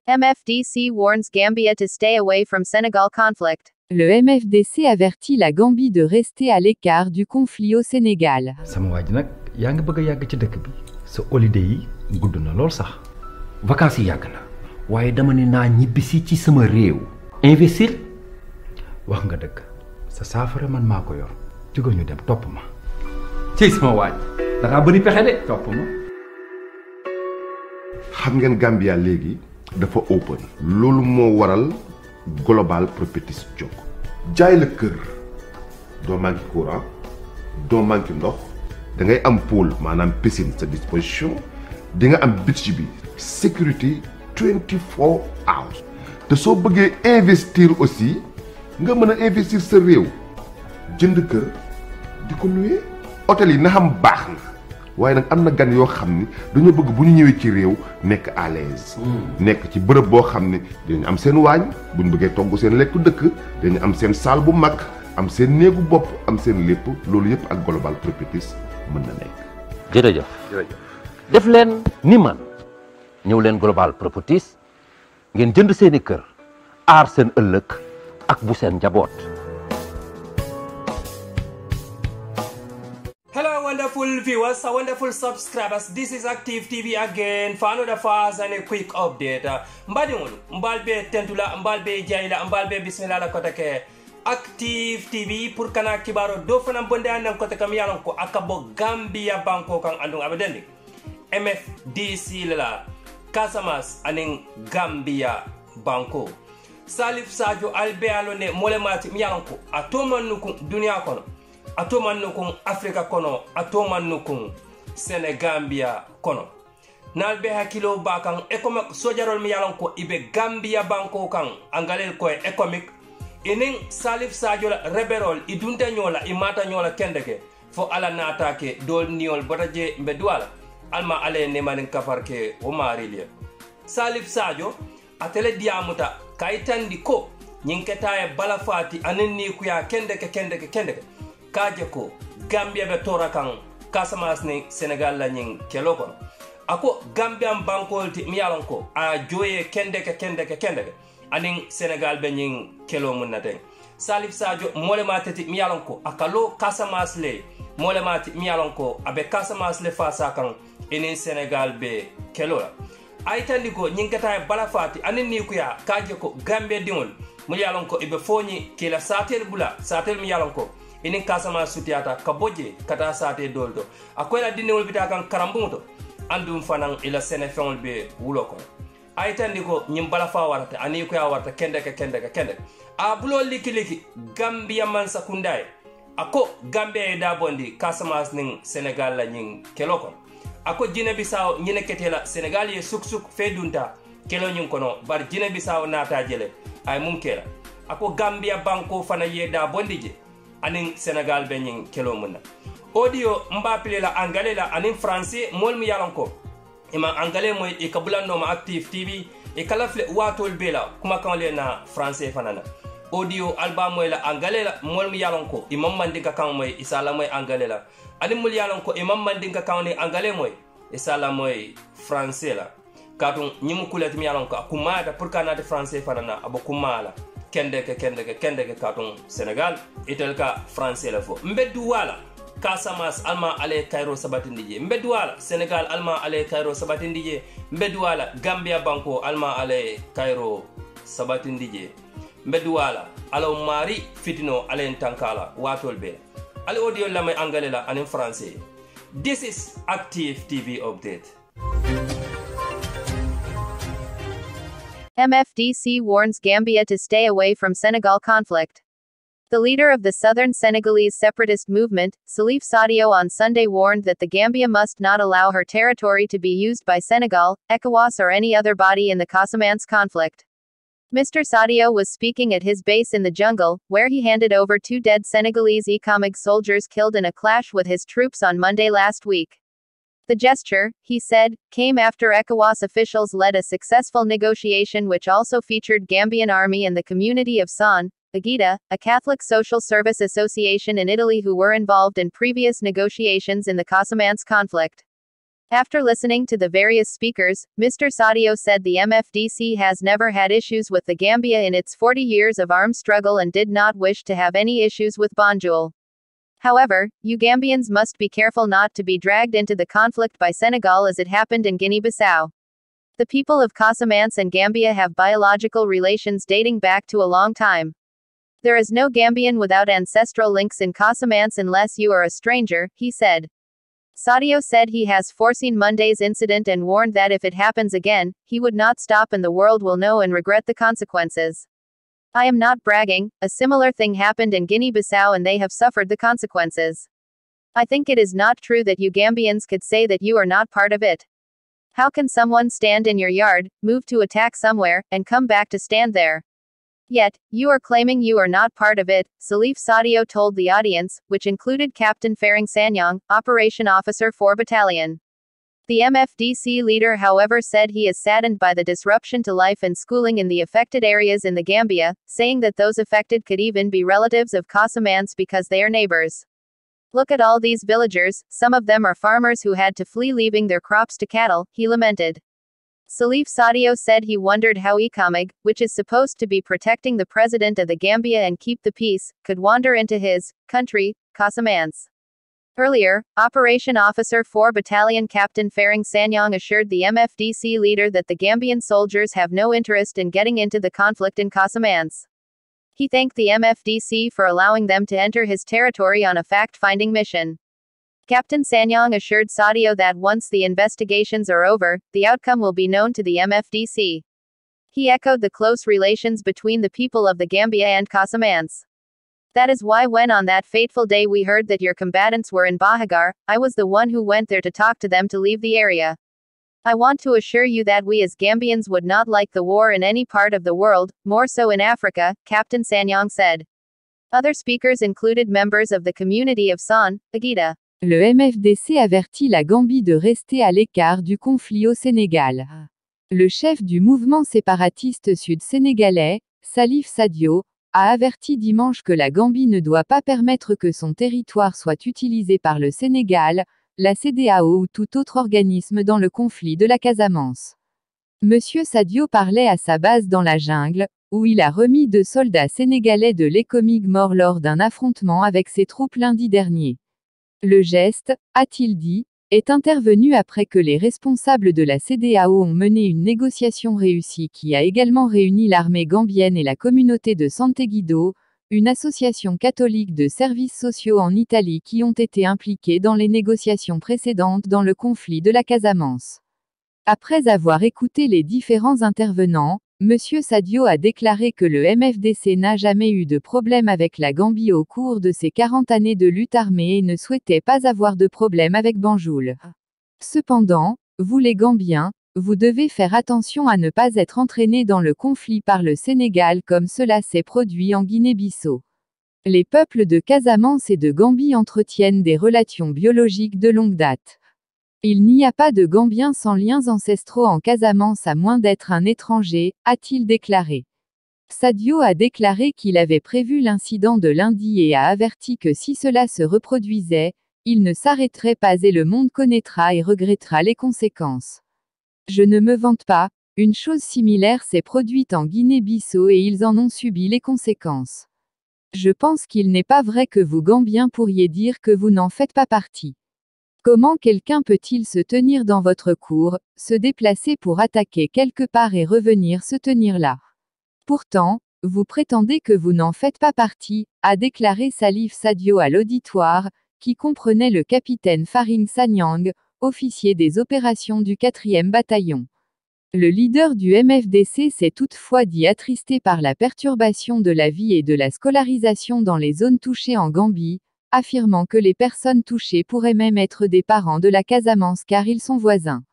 MFDC warns Gambia to stay away from Senegal conflict. Le MFDC avertit la Gambie de rester à l'écart du conflit au Sénégal. sama waa ji nag yaa ngi bëgg a yàgg ci dëkk bi sa holiday yi gudd na lool sax vacances yi yàgg na waaye dama ne naa ñibbisi ci sama réew investir wax nga dëgg sa saafara man maa ko yor jóge ñu dem topp ma ci sama waaj da ngaa bëri pexe de topp ma. xam ngeen Gambia léegi dafa open loolu moo waral global properties jóg jaay la kër doo manqué courant doo manqué ndox da ngay am pool maanaam piscine sa disposition di nga am beach bi sécurité 24 hours te soo bëggee investir aussi nga mën a investir sa réew jënd kër di ko louer hôtel yi na xam baax na waaye nag am na gan yoo xam ni dañoo bëgg bu ñu ñëwee ci réew nekk à l'aise nekk ci bërëb boo xam ne dañu am seen waañ bu ñu bëggee togg seen lekku dëkk dañu am seen salle bu mag am seen néegu bopp am seen lépp loolu yëpp ak global properties mën na nekk. jërëjëf def leen ni man ñëw leen global properties ngeen jënd seeni kër aar seen ëllëg ak bu seen njaboot. Hello wonderful viewers, wonderful subscribers. This is Active TV again for another fast and a quick update. Mbadiun, mbalbe tentula, mbalbe jaila, mbalbe bismillah la kotake. Active TV pour kana kibaro do fana bonde anan kotake miyalan ko akabo Gambia banko kan andung abedendi. MFDC la Casamas aning Gambia banko. Salif Sadio albe alone molemati miyalan ko atomanukum dunia kono. Atoman nukun Afrika kono, atoman nukun Senegambia kono. Nalbe hakilo bakan economic sojarol mi yalon ko ibe Gambia banko kan angalel ko economic inin Salif Sadio la reberol idunta nyola imata nyola kendeke fo ala natake dol niol botaje mbedwala alma ale nemanin kafarke o marilia Salif Sadio atele diamuta kaitandi ko nyinketa e balafati anin ni kuya kendeke kaje ko Gambia be tora kan Casamance ni Senegal la nyin kelo kono ako Gambian bankol ti miyalon ko a joye kendeke anin Senegal be nyin kelo mun naten Salif Sadio mole matati miyalon ko akalo Casamance le mole mati miyalon ko abe Casamance le fasa kan inin Senegal be kelo la aytandi ko nyinkata e balafati anin ni kuya kaje ko Gambia dingol miyalon ko ibe foni kila satel bula satel miyalon ko inin Casamance sutiata ka boje kata sate doldo akoyla dinewol bita kan karambunto andum fanan ila senefeol be wulo ko aytandi ko nyim bala fa warata ani ko ya warata kendeke a bulo liki Gambia man sakundai ako Gambia e da bondi Casamance ning Senegal la nyin keloko ako Guinea Bissau nyine ketela Senegal ye suk fedunta kelo nyin kono bar Guinea Bissau nata jele ay mum kela ako Gambia banko fana ye da bondi je anin Senegal be nyin kelo munna audio mbapile la angale la anin français mol mi yalan ko ima angale moy e kabulano ma Active TV e kala fle watol bela kuma kan le na français fanana audio album moy la angale la mol mi yalan ko imam mandinka kan moy isala moy angale la anin mul yalan ko imam mandinka kan ni angale moy isala moy français la katun nyimu kulet mi yalan ko kuma da pour kanade français fanana abo kumala kendeke katun Senegal itelka français la fo mbeddu wala Casamance alma ale Cairo sabatindije mbeddu wala Senegal alma ale Cairo sabatindije mbeddu wala Gambia banko alma ale Cairo sabatindije mbeddu wala alo mari fitino ale tankala watol be ale audio la may angale la anin français. This is Active TV update. MFDC warns Gambia to stay away from Senegal conflict. The leader of the southern Senegalese separatist movement, Salif Sadio, on Sunday warned that the Gambia must not allow her territory to be used by Senegal, ECOWAS or any other body in the Casamance conflict. Mr. Sadio was speaking at his base in the jungle, where he handed over 2 dead Senegalese ECOMIG soldiers killed in a clash with his troops on Monday last week. The gesture, he said, came after ECOWAS officials led a successful negotiation which also featured Gambian army and the community of San Agita, a Catholic social service association in Italy who were involved in previous negotiations in the Casamance conflict. After listening to the various speakers, Mr. Sadio said the MFDC has never had issues with the Gambia in its 40 years of armed struggle and did not wish to have any issues with Banjul. However, you Gambians must be careful not to be dragged into the conflict by Senegal as it happened in Guinea-Bissau. The people of Casamance and Gambia have biological relations dating back to a long time. There is no Gambian without ancestral links in Casamance unless you are a stranger, he said. Sadio said he has foreseen Monday's incident and warned that if it happens again, he would not stop and the world will know and regret the consequences. I am not bragging, a similar thing happened in Guinea-Bissau and they have suffered the consequences. I think it is not true that you Gambians could say that you are not part of it. How can someone stand in your yard, move to attack somewhere, and come back to stand there? Yet, you are claiming you are not part of it, Salif Sadio told the audience, which included Captain Faring Sanyang, Operation Officer 4 Battalion. The MFDC leader however said he is saddened by the disruption to life and schooling in the affected areas in the Gambia, saying that those affected could even be relatives of Casamance because they are neighbors. Look at all these villagers, some of them are farmers who had to flee leaving their crops to cattle, he lamented. Salif Sadio said he wondered how ECOMIG, which is supposed to be protecting the president of the Gambia and keep the peace, could wander into his country, Casamance. Earlier, Operation Officer 4 Battalion Captain Faring Sanyang assured the MFDC leader that the Gambian soldiers have no interest in getting into the conflict in Casamance. He thanked the MFDC for allowing them to enter his territory on a fact-finding mission. Captain Sanyang assured Sadio that once the investigations are over, the outcome will be known to the MFDC. He echoed the close relations between the people of the Gambia and Casamance. That is why when on that fateful day we heard that your combatants were in Bahagar, I was the one who went there to talk to them to leave the area. I want to assure you that we as Gambians would not like the war in any part of the world, more so in Africa, Captain Sanyang said. Other speakers included members of the community of San, Agita. Le MFDC avertit la Gambie de rester à l'écart du conflit au Sénégal. Le chef du mouvement séparatiste sud-sénégalais, Salif Sadio, a averti dimanche que la Gambie ne doit pas permettre que son territoire soit utilisé par le Sénégal, la CEDEAO ou tout autre organisme dans le conflit de la Casamance. Monsieur Sadio parlait à sa base dans la jungle, où il a remis 2 soldats sénégalais de l'ECOMIG morts lors d'un affrontement avec ses troupes lundi dernier. Le geste, a-t-il dit, est intervenu après que les responsables de la CEDEAO ont mené une négociation réussie qui a également réuni l'armée gambienne et la communauté de Sant'Egidio, une association catholique de services sociaux en Italie qui ont été impliqués dans les négociations précédentes dans le conflit de la Casamance. Après avoir écouté les différents intervenants, Monsieur Sadio a déclaré que le MFDC n'a jamais eu de problème avec la Gambie au cours de ses 40 années de lutte armée et ne souhaitait pas avoir de problème avec Banjul. Cependant, vous les Gambiens, vous devez faire attention à ne pas être entraînés dans le conflit par le Sénégal comme cela s'est produit en Guinée-Bissau. Les peuples de Casamance et de Gambie entretiennent des relations biologiques de longue date. Il n'y a pas de Gambiens sans liens ancestraux en Casamance à moins d'être un étranger, a-t-il déclaré. Sadio a déclaré qu'il avait prévu l'incident de lundi et a averti que si cela se reproduisait, il ne s'arrêterait pas et le monde connaîtra et regrettera les conséquences. Je ne me vante pas, une chose similaire s'est produite en Guinée-Bissau et ils en ont subi les conséquences. Je pense qu'il n'est pas vrai que vous Gambiens pourriez dire que vous n'en faites pas partie. Comment quelqu'un peut-il se tenir dans votre cour, se déplacer pour attaquer quelque part et revenir se tenir là? Pourtant, vous prétendez que vous n'en faites pas partie, a déclaré Salif Sadio à l'auditoire, qui comprenait le capitaine Faring Sanyang, officier des opérations du 4e bataillon. Le leader du MFDC s'est toutefois dit attristé par la perturbation de la vie et de la scolarisation dans les zones touchées en Gambie, affirmant que les personnes touchées pourraient même être des parents de la Casamance car ils sont voisins.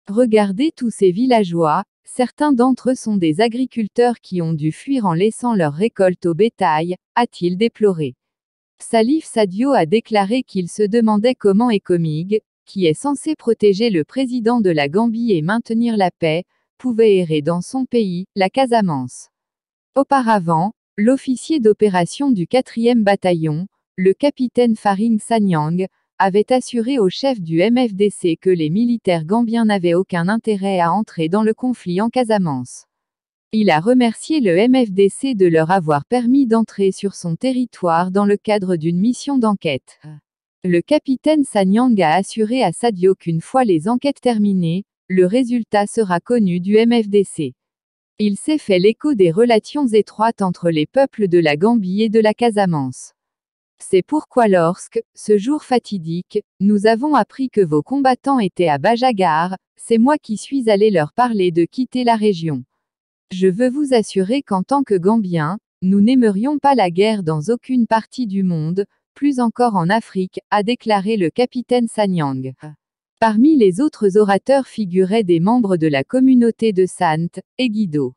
Regardez tous ces villageois, certains d'entre eux sont des agriculteurs qui ont dû fuir en laissant leurs récoltes au bétail, a-t-il déploré. Salif Sadio a déclaré qu'il se demandait comment ECOMIG, qui est censé protéger le président de la Gambie et maintenir la paix, pouvait errer dans son pays, la Casamance. Auparavant, l'officier d'opération du 4e bataillon, le capitaine Faring Sanyang, avait assuré au chef du MFDC que les militaires gambiens n'avaient aucun intérêt à entrer dans le conflit en Casamance. Il a remercié le MFDC de leur avoir permis d'entrer sur son territoire dans le cadre d'une mission d'enquête. Le capitaine Sanyang a assuré à Sadio qu'une fois les enquêtes terminées, le résultat sera connu du MFDC. Il s'est fait l'écho des relations étroites entre les peuples de la Gambie et de la Casamance. C'est pourquoi lorsque, ce jour fatidique, nous avons appris que vos combattants étaient à Bajagar, c'est moi qui suis allé leur parler de quitter la région. Je veux vous assurer qu'en tant que Gambiens, nous n'aimerions pas la guerre dans aucune partie du monde, plus encore en Afrique, a déclaré le capitaine Sanyang. Parmi les autres orateurs figuraient des membres de la communauté de Sant et Guido.